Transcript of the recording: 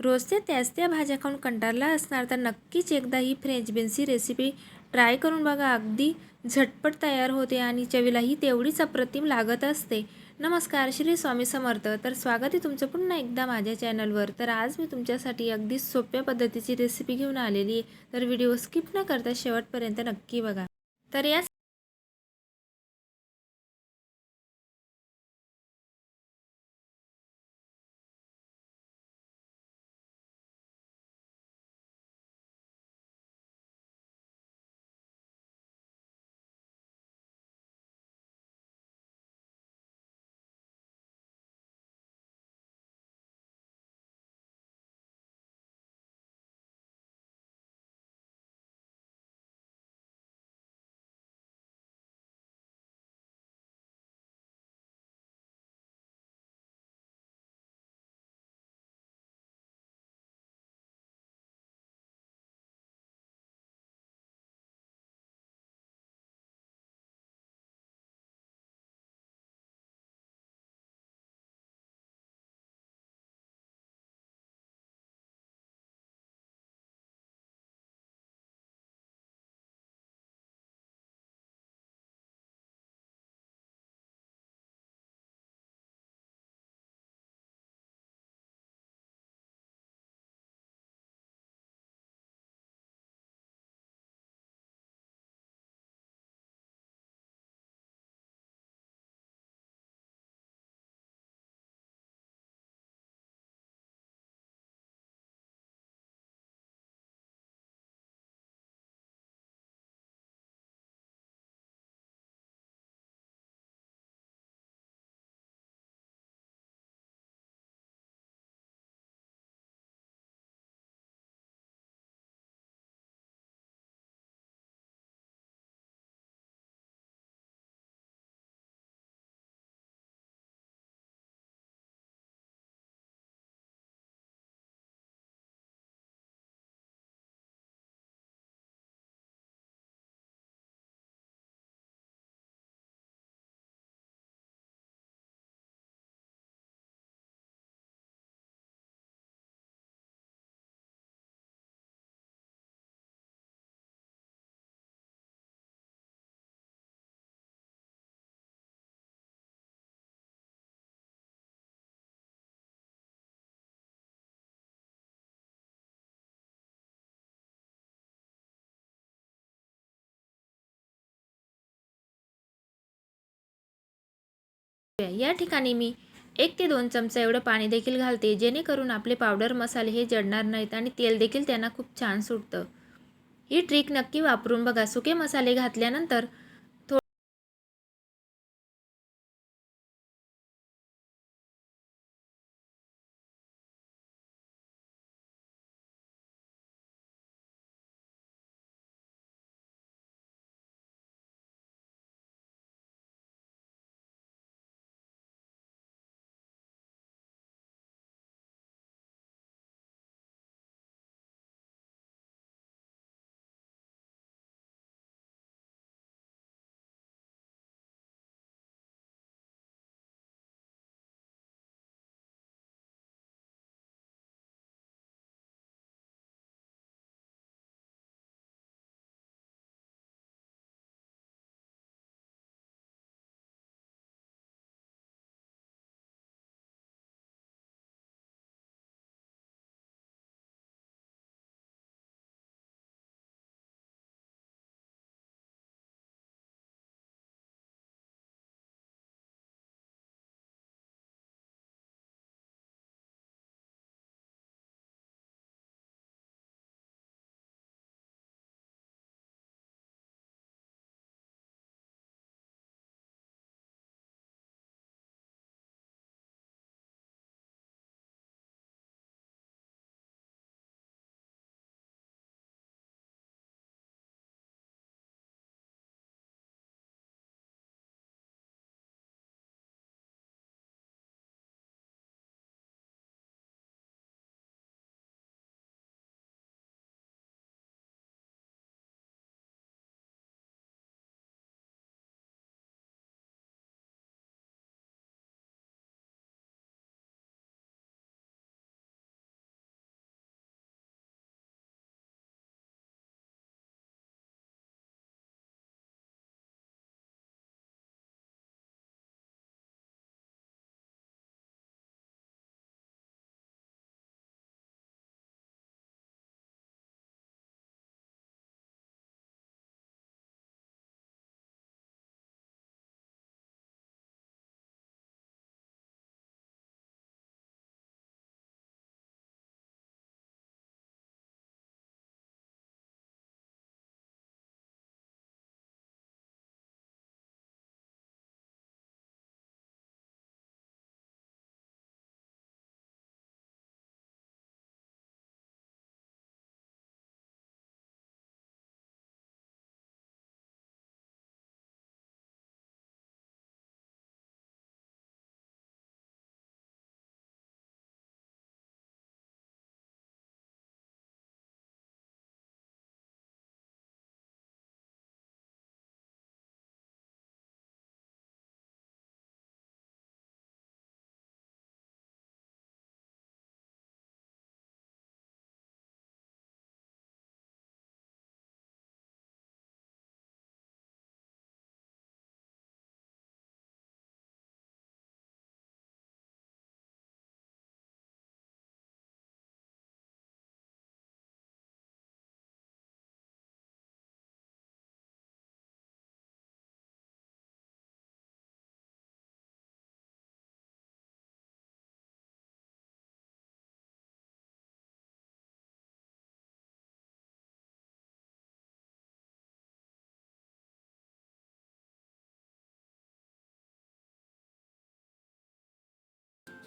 रोजच्या त्याच त्या भाज्या खाऊन कंटाळला असणार तर नक्कीच एकदा ही फ्रेंच बीन्सची रेसिपी ट्राय करून बघा. अगदी झटपट तयार होते आणि चवीलाही तेवढीच अप्रतिम लागत असते. नमस्कार, श्री स्वामी समर्थ. तर स्वागत आहे तुमचं पुन्हा एकदा माझ्या चॅनलवर. तर आज मी तुमच्यासाठी अगदी सोप्या पद्धतीची रेसिपी घेऊन आलेली आहे. तर व्हिडिओ स्किप न करता शेवटपर्यंत नक्की बघा. तर या या ठिकाणी मी 1 ते 2 चमचा एवढं पाणी देखील घालते, जेणेकरून आपले पावडर मसाले हे जळणार नाहीत आणि तेल देखील त्यांना खूप छान सुटतं. ही ट्रिक नक्की वापरून बघा. सुके मसाले घातल्यानंतर